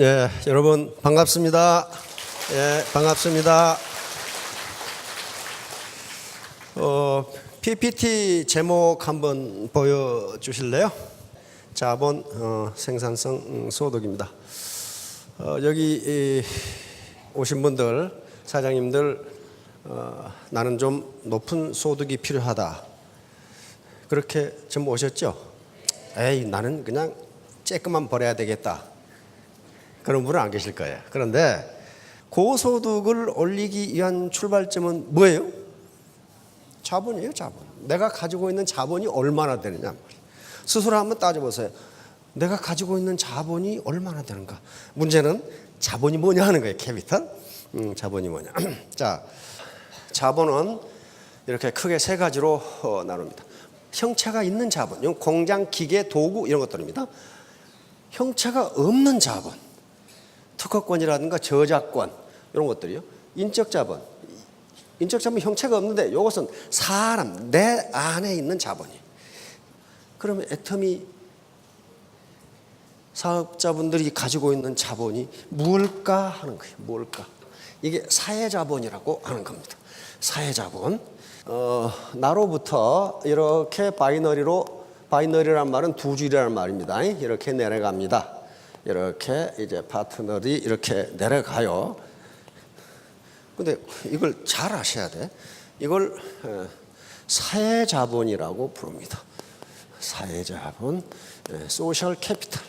예, 여러분 반갑습니다. 예, 반갑습니다. PPT 제목 한번 보여주실래요? 자본 생산성 소득입니다. 여기 오신 분들, 사장님들, 나는 좀 높은 소득이 필요하다. 그렇게 좀 오셨죠? 에이, 나는 그냥 쬐끔만 벌어야 되겠다. 그런 분은 안 계실 거예요. 그런데 고소득을 올리기 위한 출발점은 뭐예요? 자본이에요, 자본. 내가 가지고 있는 자본이 얼마나 되느냐. 스스로 한번 따져보세요. 내가 가지고 있는 자본이 얼마나 되는가. 문제는 자본이 뭐냐 하는 거예요, 캐피탈. 자본이 뭐냐. 자, 자본은 이렇게 크게 세 가지로 나눕니다. 형체가 있는 자본, 이건 공장, 기계, 도구 이런 것들입니다. 형체가 없는 자본, 특허권이라든가 저작권 이런 것들이요. 인적 자본, 인적 자본 형체가 없는데 이것은 사람 내 안에 있는 자본이. 그러면 애터미 사업자분들이 가지고 있는 자본이 뭘까 하는 거예요. 뭘까? 이게 사회자본이라고 하는 겁니다. 사회자본. 나로부터 이렇게 바이너리란 말은 두 줄이라는 말입니다. 이렇게 내려갑니다. 이렇게 이제 파트너들이 이렇게 내려가요. 근데 이걸 잘 아셔야 돼. 이걸 사회자본이라고 부릅니다. 사회자본, 소셜 캐피탈.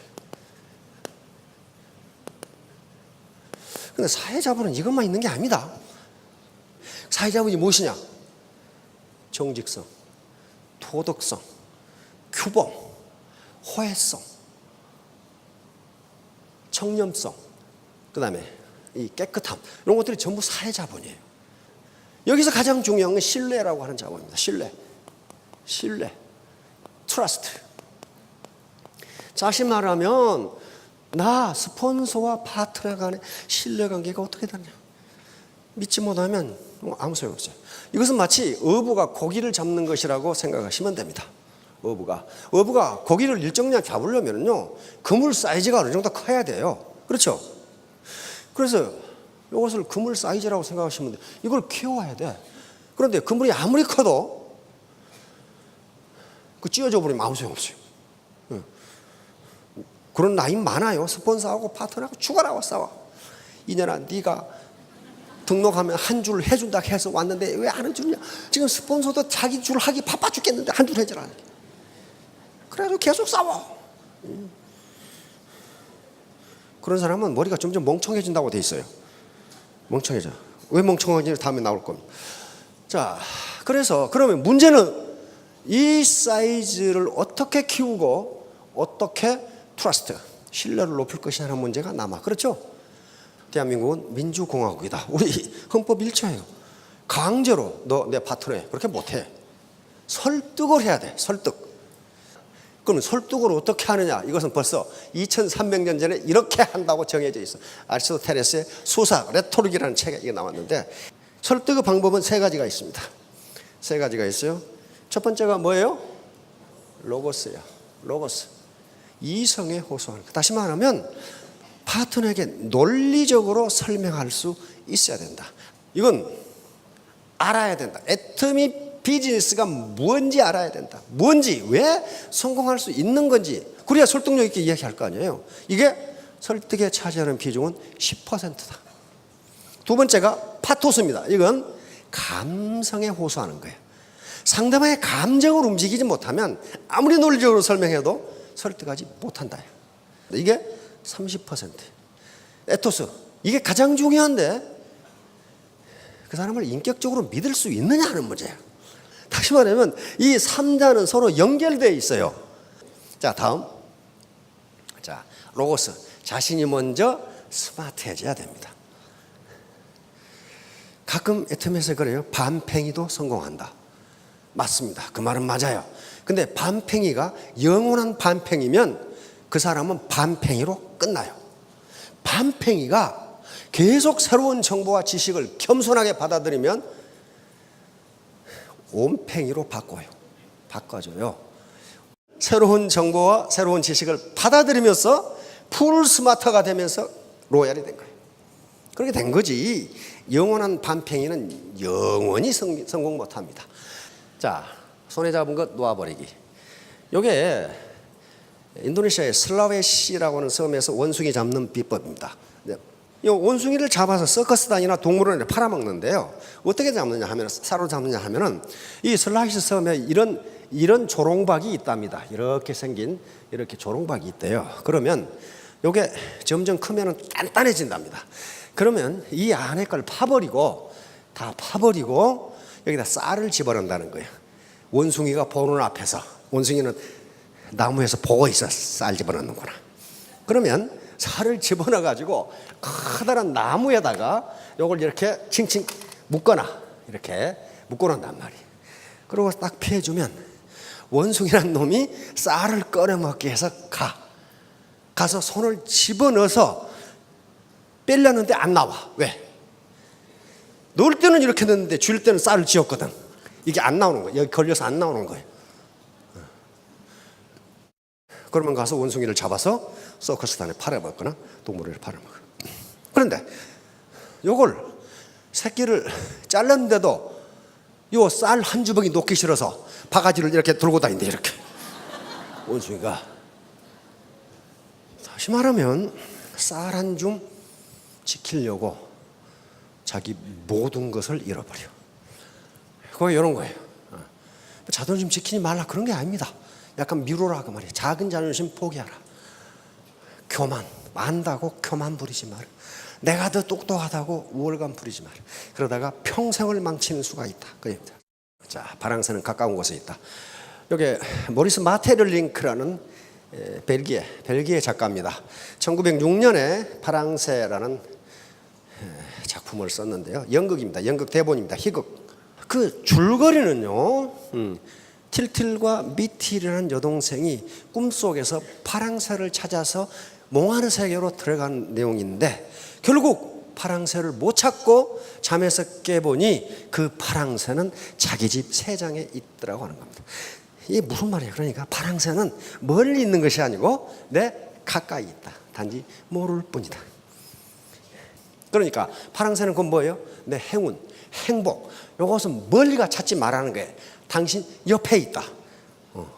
근데 사회자본은 이것만 있는 게 아닙니다. 사회자본이 무엇이냐? 정직성, 도덕성, 규범, 호혜성, 청렴성, 그 다음에 이 깨끗함, 이런 것들이 전부 사회자본이에요. 여기서 가장 중요한 건 신뢰라고 하는 자본입니다. 신뢰, 트러스트. 다시 말하면 나 스폰서와 파트너 간의 신뢰관계가 어떻게 되느냐. 믿지 못하면 아무 소용없어요. 이것은 마치 어부가 고기를 잡는 것이라고 생각하시면 됩니다. 어부가 고기를 일정량 잡으려면요, 그물 사이즈가 어느 정도 커야 돼요. 그렇죠? 그래서 이것을 그물 사이즈라고 생각하시면 돼요. 이걸 키워야 돼. 그런데 그물이 아무리 커도 찢어져 버리면 아무 소용없어요. 그런 라인 많아요. 스폰서하고 파트너하고 죽어라고 싸워. 이년아, 네가 등록하면 한 줄 해준다 해서 왔는데 왜 안 해주냐. 지금 스폰서도 자기 줄 하기 바빠 죽겠는데 한 줄 해주라. 그래도 계속 싸워. 그런 사람은 머리가 점점 멍청해진다고 돼 있어요. 멍청해져. 왜 멍청해지는지 다음에 나올 겁니다. 자, 그래서 그러면 문제는 이 사이즈를 어떻게 키우고 어떻게 트러스트, 신뢰를 높일 것이냐는 문제가 남아. 그렇죠? 대한민국은 민주공화국이다. 우리 헌법 1조예요. 강제로 너 내 파트너해. 그렇게 못해. 설득을 해야 돼. 설득. 그럼 설득을 어떻게 하느냐? 이것은 벌써 2300년 전에 이렇게 한다고 정해져 있어. 아리스토텔레스의 수사, 레토릭이라는 책에 이게 나왔는데, 설득의 방법은 세 가지가 있습니다. 세 가지가 있어요. 첫 번째가 뭐예요? 로고스예요. 로고스. 이성에 호소하는 것. 다시 말하면 파트너에게 논리적으로 설명할 수 있어야 된다. 이건 알아야 된다. 애터미 비즈니스가 뭔지 알아야 된다. 뭔지, 왜 성공할 수 있는 건지, 그래야 설득력 있게 이야기할 거 아니에요. 이게 설득에 차지하는 비중은 10%다. 두 번째가 파토스입니다. 이건 감성에 호소하는 거예요. 상대방의 감정을 움직이지 못하면 아무리 논리적으로 설명해도 설득하지 못한다. 이게 30%. 에토스, 이게 가장 중요한데 그 사람을 인격적으로 믿을 수 있느냐 하는 문제예요. 다시 말하면 이 3자는 서로 연결되어 있어요. 자, 다음. 자, 로고스. 자신이 먼저 스마트해져야 됩니다. 가끔 애터미에서 그래요. 반팽이도 성공한다. 맞습니다. 그 말은 맞아요. 근데 반팽이가 영원한 반팽이면 그 사람은 반팽이로 끝나요. 반팽이가 계속 새로운 정보와 지식을 겸손하게 받아들이면 온팽이로 바꿔줘요. 새로운 정보와 새로운 지식을 받아들이면서 풀 스마트가 되면서 로얄이 된 거예요. 그렇게 된 거지. 영원한 반팽이는 영원히 성공 못합니다. 자, 손에 잡은 것 놓아버리기. 요게 인도네시아의 슬라웨시라고 하는 섬에서 원숭이 잡는 비법입니다. 이 원숭이를 잡아서 서커스단이나 동물원에 팔아먹는데요. 어떻게 잡느냐 하면, 사로잡느냐 하면은 이 슬라웨시 섬에 이런 조롱박이 있답니다. 이렇게 생긴 이렇게 조롱박이 있대요. 그러면 요게 점점 크면은 단단해진답니다. 그러면 이 안에 걸 다 파버리고 여기다 쌀을 집어넣는다는 거예요. 원숭이가 보는 앞에서. 원숭이는 나무에서 보고 있어 쌀 집어넣는구나. 그러면 쌀을 집어넣어 가지고 커다란 나무에다가 요걸 이렇게 칭칭 묶거나 이렇게 묶어놓는단 말이에요. 그리고 딱 피해주면 원숭이란 놈이 쌀을 꺼내 먹기 위해서 가서 손을 집어넣어서 빼려는데 안 나와. 왜? 넣을 때는 이렇게 넣는데 줄 때는 쌀을 쥐었거든. 이게 안 나오는 거예요. 여기 걸려서 안 나오는 거예요. 그러면 가서 원숭이를 잡아서 서커스단에 팔아먹거나 동물원에 팔아먹어요. 그런데 요걸 새끼를 잘랐는데도 요 쌀 한 주먹이 놓기 싫어서 바가지를 이렇게 들고 다닌대. 이렇게 원숭이가. 다시 말하면 쌀 한 줌 지키려고 자기 모든 것을 잃어버려. 그거 이런 거예요. 자존심 지키지 말라 그런 게 아닙니다. 약간 미루라 그 말이에요. 작은 자존심 포기하라. 교만, 안다고 교만 부리지 마라. 내가 더 똑똑하다고 우월감 부리지 마라. 그러다가 평생을 망치는 수가 있다. 그입니다. 자, 파랑새는 가까운 곳에 있다. 여기 모리스 마테를링크라는 벨기에 작가입니다. 1906년에 파랑새라는 작품을 썼는데요. 연극입니다. 연극 대본입니다. 희극. 그 줄거리는요. 틸틸과 미틸이라는 여동생이 꿈속에서 파랑새를 찾아서 몽환의 세계로 들어간 내용인데 결국 파랑새를 못 찾고 잠에서 깨보니 그 파랑새는 자기 집 새장에 있더라고 하는 겁니다. 이게 무슨 말이에요? 그러니까 파랑새는 멀리 있는 것이 아니고 내 가까이 있다. 단지 모를 뿐이다. 그러니까 파랑새는 그건 뭐예요? 내 행운, 행복. 이것은 멀리가 찾지 말라는 거예요. 당신 옆에 있다.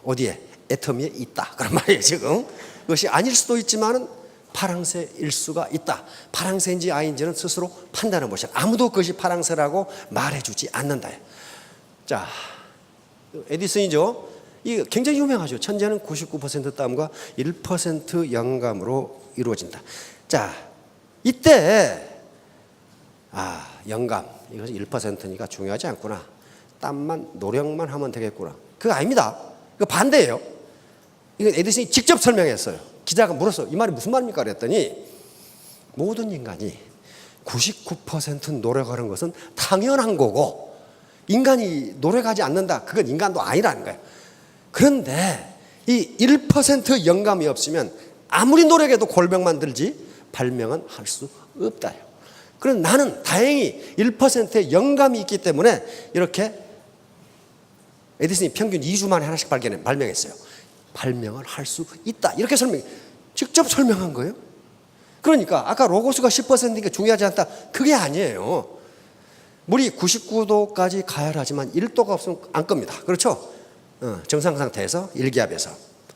어디에? 애터미에 있다. 그런 말이에요 지금. 그것이 아닐 수도 있지만은 파랑새일 수가 있다. 파랑새인지 아닌지는 스스로 판단해 보셔. 아무도 그것이 파랑새라고 말해주지 않는다. 자, 에디슨이죠. 이 굉장히 유명하죠. 천재는 99% 땀과 1% 영감으로 이루어진다. 자, 이때 영감 이것이 1%니까 중요하지 않구나. 땀만 노력만 하면 되겠구나. 그거 아닙니다. 이거 반대예요. 이거 에디슨이 직접 설명했어요. 기자가 물었어. 이 말이 무슨 말입니까? 그랬더니 모든 인간이 99% 노력하는 것은 당연한 거고 인간이 노력하지 않는다. 그건 인간도 아니라는 거예요. 그런데 이 1% 영감이 없으면 아무리 노력해도 골병만 들지 발명은 할 수 없다. 그럼 나는 다행히 1%의 영감이 있기 때문에 이렇게 에디슨이 평균 2주 만에 하나씩 발명했어요. 발명을 할 수 있다. 이렇게 직접 설명한 거예요. 그러니까 아까 로고스가 10%니까 중요하지 않다. 그게 아니에요. 물이 99도까지 가열하지만 1도가 없으면 안 겁니다. 그렇죠? 정상 상태에서 일기압에서.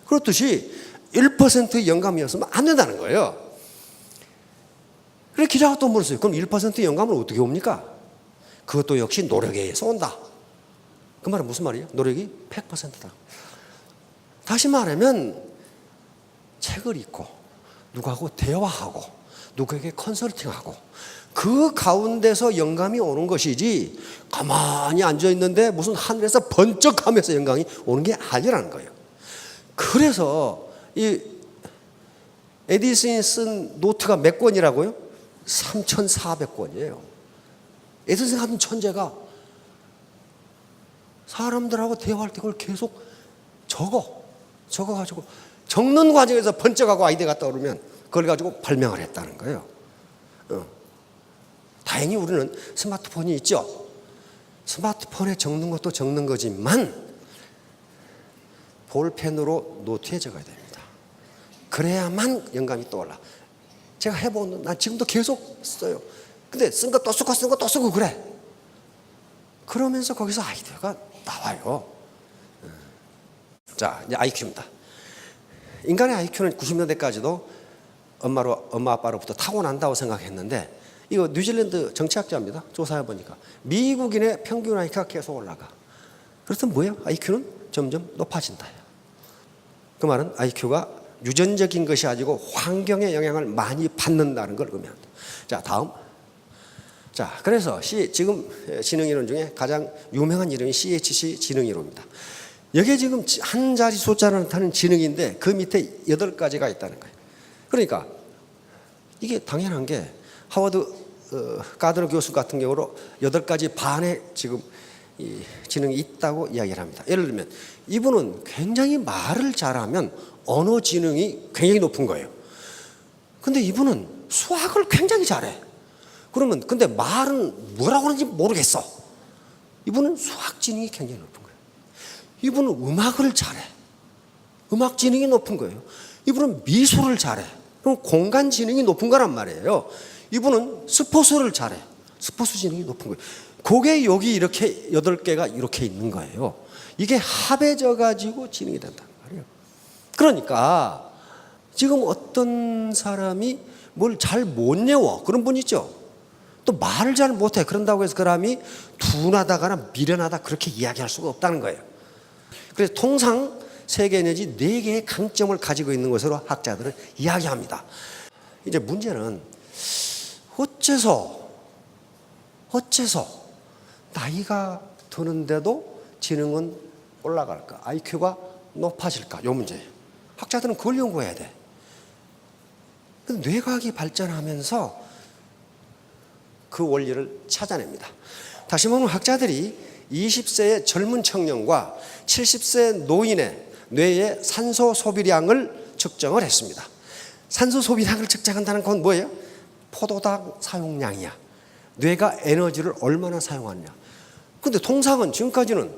그렇듯이 1% 영감이었으면 안 된다는 거예요. 그래 기자가 또 물었어요. 그럼 1% 영감을 어떻게 옵니까? 그것도 역시 노력에 의해서 온다. 그 말은 무슨 말이에요? 노력이 100%다. 다시 말하면 책을 읽고 누구하고 대화하고 누구에게 컨설팅하고 그 가운데서 영감이 오는 것이지 가만히 앉아있는데 무슨 하늘에서 번쩍하면서 영감이 오는 게 아니라는 거예요. 그래서 이 에디슨이 쓴 노트가 몇 권이라고요? 3,400권이에요. 에디슨 같은 천재가 사람들하고 대화할 때 그걸 계속 적어가지고 적는 과정에서 번쩍하고 아이디어가 떠오르면 그걸 가지고 발명을 했다는 거예요. 다행히 우리는 스마트폰이 있죠. 스마트폰에 적는 것도 적는 거지만 볼펜으로 노트에 적어야 됩니다. 그래야만 영감이 떠올라. 제가 해본, 난 지금도 계속 써요. 근데 쓴 거 또 쓰고 쓴 거 또 쓰고 그래. 그러면서 거기서 아이디어가 나와요. 자, 이제 IQ입니다. 인간의 IQ는 90년대까지도 엄마 아빠로부터 타고난다고 생각했는데, 이거 뉴질랜드 정치학자입니다. 조사해 보니까 미국인의 평균 IQ가 계속 올라가. 그렇다면 뭐예요? IQ는 점점 높아진다. 그 말은 IQ가 유전적인 것이 아니고 환경의 영향을 많이 받는다는 걸 의미합니다. 자, 다음. 자, 그래서 지금 지능이론 중에 가장 유명한 이름이 CHC 지능이론입니다. 여기에 지금 한 자리 숫자를 나타내는 지능인데 그 밑에 8가지가 있다는 거예요. 그러니까 이게 당연한 게 하워드 가드너 교수 같은 경우로 8가지 반의 지금 이 지능이 있다고 이야기를 합니다. 예를 들면 이분은 굉장히 말을 잘하면 언어 지능이 굉장히 높은 거예요. 근데 이분은 수학을 굉장히 잘해. 그러면 근데 말은 뭐라고 하는지 모르겠어. 이분은 수학 지능이 굉장히 높은 거예요. 이분은 음악을 잘해. 음악 지능이 높은 거예요. 이분은 미술을 잘해. 그럼 공간 지능이 높은 거란 말이에요. 이분은 스포츠를 잘해. 스포츠 지능이 높은 거예요. 그게 여기 이렇게 8개가 이렇게 있는 거예요. 이게 합해져 가지고 지능이 된다는 말이에요. 그러니까 지금 어떤 사람이 뭘 잘 못 외워 그런 분 있죠. 또 말을 잘 못해. 그런다고 해서 그 사람이 둔하다거나 미련하다 그렇게 이야기할 수가 없다는 거예요. 그래서 통상 3개 내지 4개의 강점을 가지고 있는 것으로 학자들은 이야기합니다. 이제 문제는 어째서 나이가 드는데도 지능은 올라갈까? IQ가 높아질까? 이 문제예요. 학자들은 그걸 연구해야 돼. 근데 뇌과학이 발전하면서 그 원리를 찾아냅니다. 다시 말하면 학자들이 20세의 젊은 청년과 70세 노인의 뇌의 산소 소비량을 측정을 했습니다. 산소 소비량을 측정한다는 건 뭐예요? 포도당 사용량이야. 뇌가 에너지를 얼마나 사용하느냐. 근데 통상은 지금까지는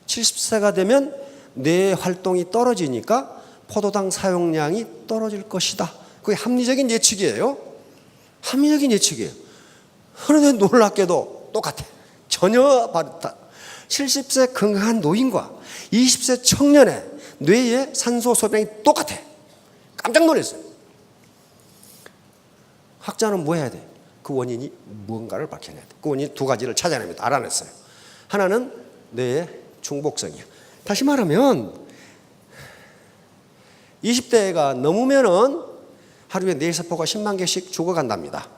70세가 되면 뇌의 활동이 떨어지니까 포도당 사용량이 떨어질 것이다. 그게 합리적인 예측이에요. 합리적인 예측이에요. 그런데 놀랍게도 똑같아. 전혀 다르다. 70세 건강한 노인과 20세 청년의 뇌의 산소 소비량이 똑같아. 깜짝 놀랐어요. 학자는 뭐 해야 돼? 그 원인이 무언가를 밝혀내야 돼. 그 원인 2가지를 찾아냅니다. 알아냈어요. 하나는 뇌의 중복성이야. 다시 말하면 20대가 넘으면은 하루에 뇌세포가 10만 개씩 죽어간답니다.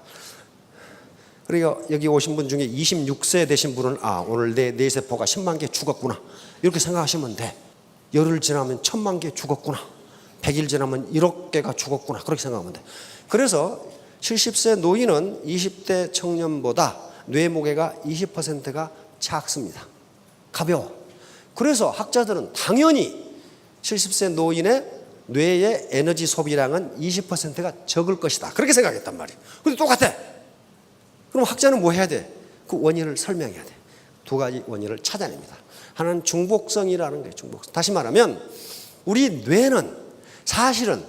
그러니까 여기 오신 분 중에 26세 되신 분은 오늘 내 뇌세포가 10만 개 죽었구나 이렇게 생각하시면 돼. 열흘 지나면 1000만 개 죽었구나. 100일 지나면 1억 개가 죽었구나 그렇게 생각하면 돼. 그래서 70세 노인은 20대 청년보다 뇌 무게가 20%가 작습니다. 가벼워. 그래서 학자들은 당연히 70세 노인의 뇌의 에너지 소비량은 20%가 적을 것이다 그렇게 생각했단 말이에요. 근데 똑같아. 그럼 학자는 뭐 해야 돼? 그 원인을 설명해야 돼. 2가지 원인을 찾아냅니다. 하나는 중복성이라는 거예요. 중복성. 다시 말하면 우리 뇌는 사실은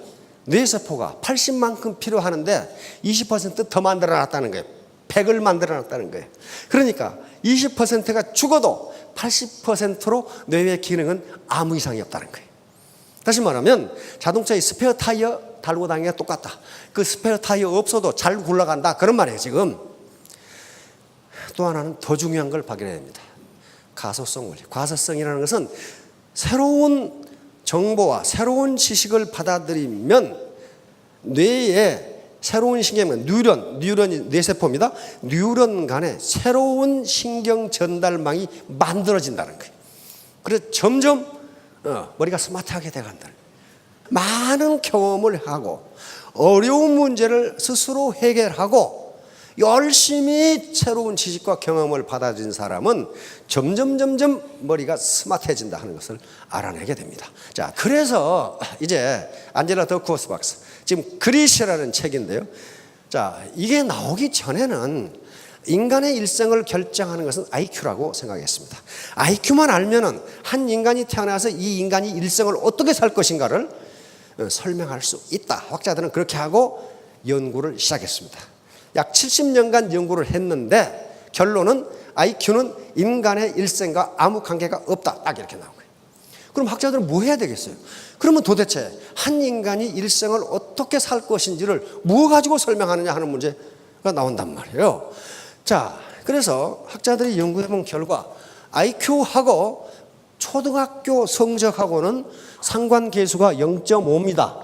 뇌세포가 80만큼 필요하는데 20% 더 만들어놨다는 거예요. 100을 만들어놨다는 거예요. 그러니까 20%가 죽어도 80%로 뇌의 기능은 아무 이상이 없다는 거예요. 다시 말하면 자동차의 스페어 타이어 달고 다니기가 똑같다. 그 스페어 타이어 없어도 잘 굴러간다 그런 말이에요. 지금 또 하나는 더 중요한 걸 발견해야 됩니다. 가소성 원리. 가소성이라는 것은 새로운 정보와 새로운 지식을 받아들이면 뇌에 새로운 신경, 뉴런이 뇌세포입니다. 뉴런 간에 새로운 신경 전달망이 만들어진다는 거예요. 그래서 점점 머리가 스마트하게 돼간다. 많은 경험을 하고 어려운 문제를 스스로 해결하고 열심히 새로운 지식과 경험을 받아들인 사람은 점점 머리가 스마트해진다 하는 것을 알아내게 됩니다. 자, 그래서 이제 안젤라 더크워스 박사 지금 그릿이라는 책인데요. 자, 이게 나오기 전에는 인간의 일생을 결정하는 것은 IQ라고 생각했습니다. IQ만 알면은 한 인간이 태어나서 이 인간이 일생을 어떻게 살 것인가를 설명할 수 있다. 학자들은 그렇게 하고 연구를 시작했습니다. 약 70년간 연구를 했는데 결론은 IQ는 인간의 일생과 아무 관계가 없다. 딱 이렇게 나온 거예요. 그럼 학자들은 뭐 해야 되겠어요? 그러면 도대체 한 인간이 일생을 어떻게 살 것인지를 뭐 가지고 설명하느냐 하는 문제가 나온단 말이에요. 자, 그래서 학자들이 연구해본 결과 IQ하고 초등학교 성적하고는 상관계수가 0.5입니다.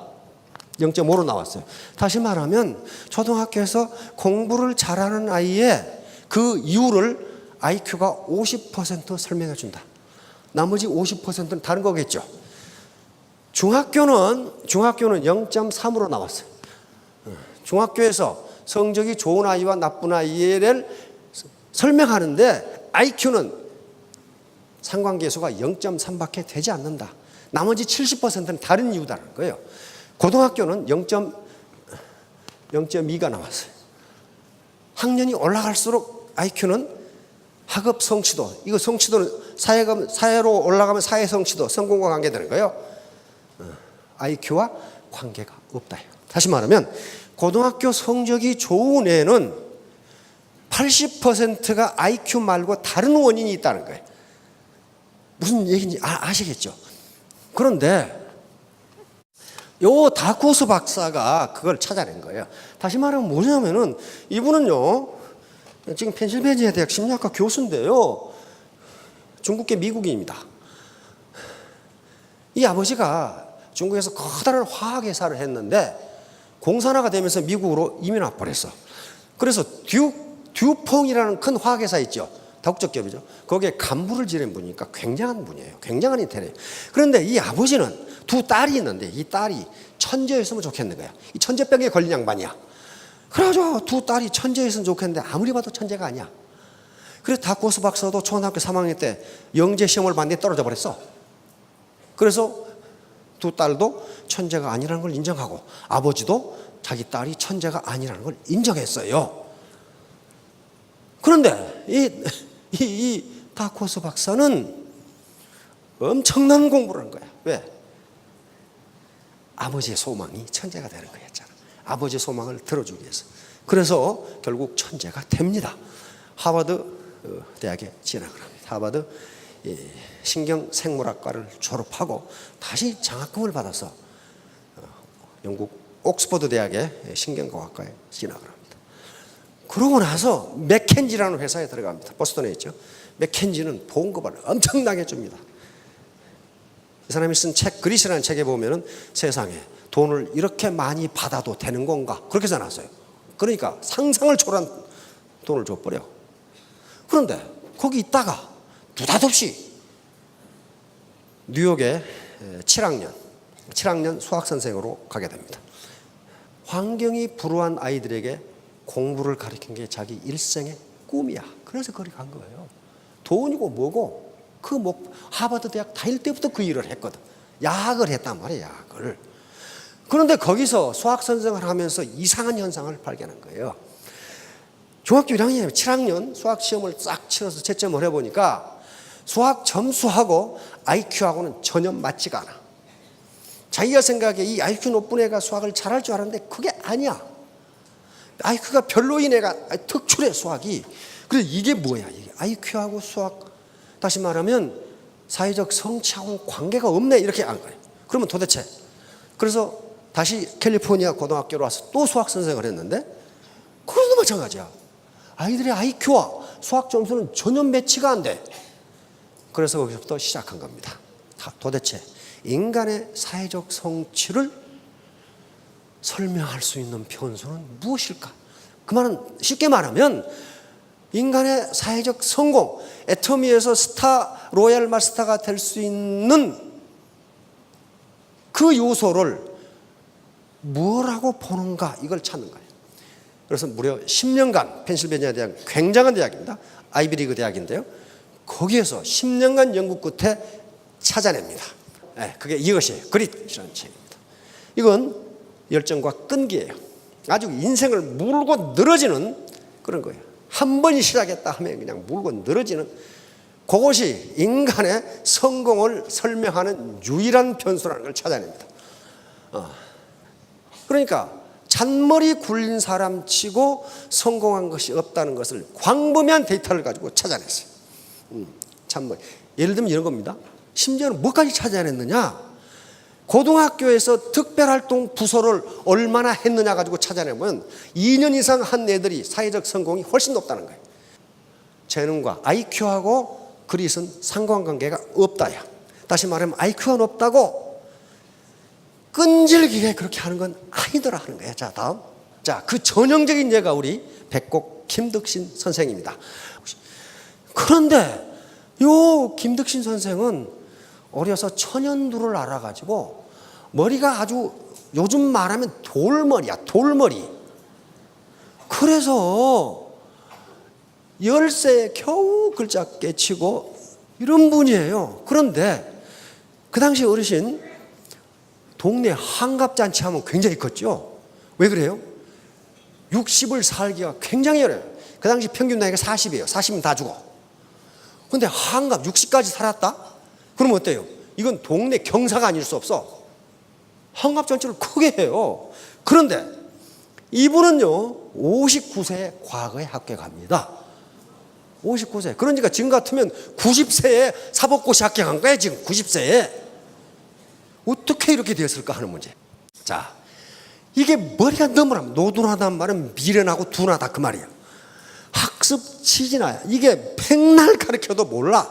0.5로 나왔어요. 다시 말하면 초등학교에서 공부를 잘하는 아이의 그 이유를 IQ가 50% 설명해 준다. 나머지 50%는 다른 거겠죠. 중학교는 0.3으로 나왔어요. 중학교에서 성적이 좋은 아이와 나쁜 아이를 설명하는데 IQ는 상관계수가 0.3밖에 되지 않는다. 나머지 70%는 다른 이유다는 거예요. 고등학교는 0.2가 나왔어요. 학년이 올라갈수록 IQ는 학업 성취도, 이거 성취도는 사회로 올라가면 사회 성취도, 성공과 관계되는 거예요. IQ와 관계가 없다. 다시 말하면 고등학교 성적이 좋은 애는 80%가 IQ 말고 다른 원인이 있다는 거예요. 무슨 얘기인지 아시겠죠? 그런데 요 다쿠스 박사가 그걸 찾아낸 거예요. 다시 말하면 뭐냐면은 이분은요, 지금 펜실베니아 대학 심리학과 교수인데요, 중국계 미국인입니다. 이 아버지가 중국에서 커다란 화학회사를 했는데 공산화가 되면서 미국으로 이민 와버렸어. 그래서 듀퐁이라는 큰 화학회사 있죠. 다국적 기업이죠. 거기에 간부를 지낸 분이니까 굉장한 분이에요. 굉장한 인테리어. 그런데 이 아버지는 두 딸이 있는데 이 딸이 천재였으면 좋겠는 거야. 이 천재병에 걸린 양반이야. 그래가지고 두 딸이 천재였으면 좋겠는데 아무리 봐도 천재가 아니야. 그래서 다쿠스 박사도 초등학교 3학년 때 영재 시험을 봤는데 떨어져 버렸어. 그래서 두 딸도 천재가 아니라는 걸 인정하고 아버지도 자기 딸이 천재가 아니라는 걸 인정했어요. 그런데 이 다쿠스 박사는 엄청난 공부를 한 거야. 왜? 아버지의 소망이 천재가 되는 거였잖아. 아버지의 소망을 들어주기 위해서. 그래서 결국 천재가 됩니다. 하버드 대학에 진학을 합니다. 하버드 신경생물학과를 졸업하고 다시 장학금을 받아서 영국 옥스퍼드 대학의 신경과학과에 진학을 합니다. 그러고 나서 맥켄지라는 회사에 들어갑니다. 보스턴에 있죠. 맥켄지는 봉급을 엄청나게 줍니다. 이 사람이 쓴 책, 그릿이라는 책에 보면은 세상에 돈을 이렇게 많이 받아도 되는 건가? 그렇게 써놨어요. 그러니까 상상을 초월한 돈을 줘버려. 그런데 거기 있다가 느닷없이 뉴욕에 7학년 수학선생으로 가게 됩니다. 환경이 불우한 아이들에게 공부를 가르친 게 자기 일생의 꿈이야. 그래서 거기 간 거예요. 돈이고 뭐고 하버드 대학 다닐 때부터 그 일을 했거든. 야학을 했단 말이야, 야학을. 그런데 거기서 수학 선생을 하면서 이상한 현상을 발견한 거예요. 중학교 1학년, 7학년 수학 시험을 싹 치러서 채점을 해보니까 수학 점수하고 IQ하고는 전혀 맞지가 않아. 자기가 생각해 이 IQ 높은 애가 수학을 잘할 줄 알았는데 그게 아니야. IQ가 별로인 애가 특출해, 수학이. 그래서 이게 뭐야? 이게 IQ하고 수학, 다시 말하면 사회적 성취하고 관계가 없네, 이렇게 한 거예요. 그러면 도대체, 그래서 다시 캘리포니아 고등학교로 와서 또 수학 선생을 했는데 그것도 마찬가지야. 아이들의 IQ와 수학 점수는 전혀 매치가 안 돼. 그래서 거기서부터 시작한 겁니다. 도대체 인간의 사회적 성취를 설명할 수 있는 변수는 무엇일까? 그 말은 쉽게 말하면 인간의 사회적 성공, 애터미에서 스타, 로얄 마스터가 될 수 있는 그 요소를 뭐라고 보는가, 이걸 찾는 거예요. 그래서 무려 10년간 펜실베니아 대학, 굉장한 대학입니다. 아이비리그 대학인데요. 거기에서 10년간 연구 끝에 찾아냅니다. 그게 이것이에요. 그릿이라는 책입니다. 이건 열정과 끈기예요. 아주 인생을 물고 늘어지는 그런 거예요. 한 번이 시작했다 하면 그냥 물고 늘어지는, 그것이 인간의 성공을 설명하는 유일한 변수라는 걸 찾아냅니다. 그러니까 잔머리 굴린 사람 치고 성공한 것이 없다는 것을 광범위한 데이터를 가지고 찾아냈어요. 잔머리. 예를 들면 이런 겁니다. 심지어는 뭐까지 찾아냈느냐? 고등학교에서 특별활동 부서를 얼마나 했느냐 가지고 찾아내면 2년 이상 한 애들이 사회적 성공이 훨씬 높다는 거예요. 재능과 IQ하고 그릿은 상관관계가 없다야. 다시 말하면 IQ가 높다고 끈질기게 그렇게 하는 건 아니더라 하는 거예요. 자, 다음. 자, 그 전형적인 예가 우리 백곡 김덕신 선생입니다. 그런데 요 김덕신 선생은 어려서 천연두를 알아가지고 머리가 아주 요즘 말하면 돌머리야, 돌머리. 그래서 10세에 겨우 글자 깨치고 이런 분이에요. 그런데 그 당시 어르신 동네 환갑잔치 하면 굉장히 컸죠. 왜 그래요? 60을 살기가 굉장히 어려워요. 그 당시 평균 나이가 40이에요. 40이면 다 죽어. 근데 환갑 60까지 살았다? 그럼 어때요? 이건 동네 경사가 아닐 수 없어. 환갑잔치를 크게 해요. 그런데 이분은요 59세에 과거에 합격합니다. 59세. 그러니까 지금 같으면 90세에 사법고시 합격한 거야. 지금 90세에. 어떻게 이렇게 되었을까 하는 문제. 자, 이게 머리가 너무나 노둔하다는 말은 미련하고 둔하다 그 말이야. 학습 취지나 이게 백날 가르쳐도 몰라.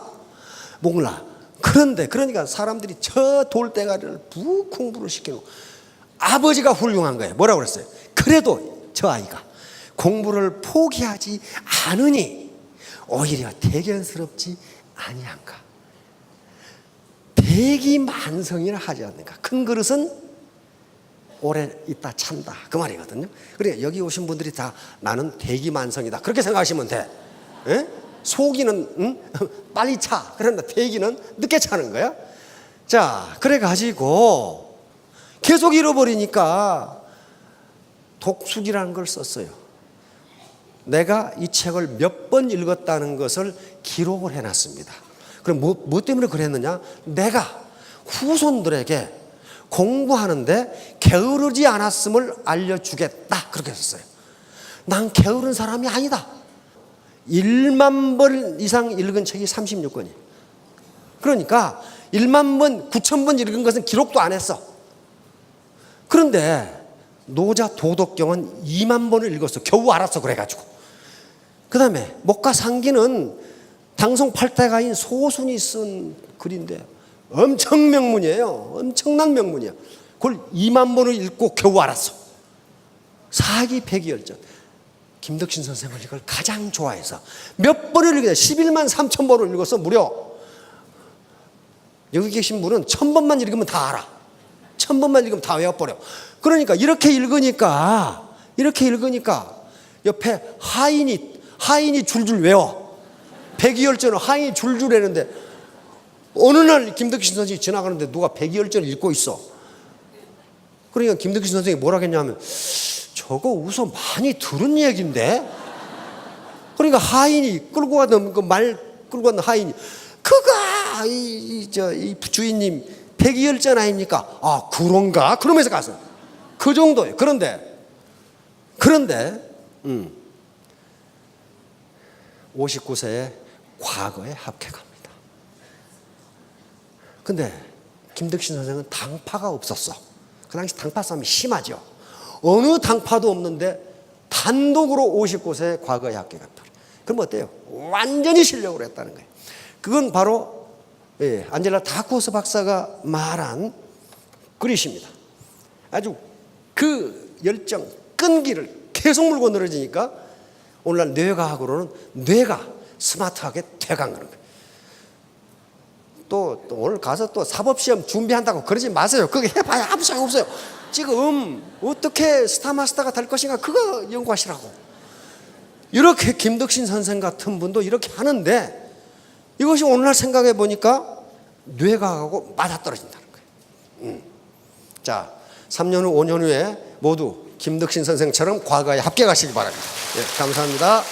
그런데 그러니까 사람들이 저 돌대가리를 푹 공부를 시키고 아버지가 훌륭한 거예요. 뭐라고 그랬어요? 그래도 저 아이가 공부를 포기하지 않으니 오히려 대견스럽지 아니한가. 대기만성이라 하지 않는가. 큰 그릇은 오래 있다 찬다 그 말이거든요. 그러니까 여기 오신 분들이 다 나는 대기만성이다 그렇게 생각하시면 돼. 에? 소기는 빨리 차. 그런데 대기는 늦게 차는 거야. 자, 그래 가지고 계속 잃어버리니까 독수기라는 걸 썼어요. 내가 이 책을 몇 번 읽었다는 것을 기록을 해놨습니다. 그럼 뭐 때문에 그랬느냐? 내가 후손들에게 공부하는데 게으르지 않았음을 알려주겠다 그렇게 썼어요. 난 게으른 사람이 아니다. 1만 번 이상 읽은 책이 36권이에요. 그러니까 1만 번, 9천 번 읽은 것은 기록도 안 했어. 그런데 노자 도덕경은 2만 번을 읽었어. 겨우 알았어 그래가지고. 그 다음에 목가상기는 당송 팔대가인 소순이 쓴 글인데 엄청 명문이에요. 엄청난 명문이에요. 그걸 2만 번을 읽고 겨우 알았어. 사기 백이열전. 김덕신 선생은 이걸 가장 좋아해서 몇 번을 읽어요. 11만 3천 번을 읽어서 무려 여기 계신 분은 1000번만 읽으면 다 알아. 1000번만 읽으면 다 외워버려. 그러니까 이렇게 읽으니까 옆에 하인이 줄줄 외워. 백이열전을 하인이 줄줄 외는데 어느 날 김덕신 선생이 지나가는데 누가 백이열전을 읽고 있어. 그러니까 김덕신 선생이 뭐라 했냐면 저거 우선 많이 들은 얘기인데. 그러니까 하인이 끌고 가던 그 말 끌고 가던 하인이 그가 이 주인님 백이열전 아닙니까? 아 그런가? 그러면서 가서 그 정도예요. 그런데 59세에 과거에 합격합니다. 근데 김덕신 선생은 당파가 없었어. 그 당시 당파 싸움이 심하죠. 어느 당파도 없는데 단독으로 59세에 과거에 합격합니다. 그럼 어때요? 완전히 실력으로 했다는 거예요. 그건 바로 안젤라 다쿠오스 박사가 말한 그릇입니다. 아주 그 열정, 끈기를 계속 물고 늘어지니까 오늘날 뇌과학으로는 뇌가 스마트하게 돼간 거예요. 또 오늘 가서 또 사법시험 준비한다고 그러지 마세요. 그거 해봐야 아무 소용 없어요. 지금 어떻게 스타마스터가 될 것인가 그거 연구하시라고. 이렇게 김덕신 선생 같은 분도 이렇게 하는데 이것이 오늘날 생각해 보니까 뇌과학하고 맞아떨어진다는 거예요. 자, 3년 후 5년 후에 모두 김덕신 선생처럼 과거에 합격하시기 바랍니다. 예, 감사합니다.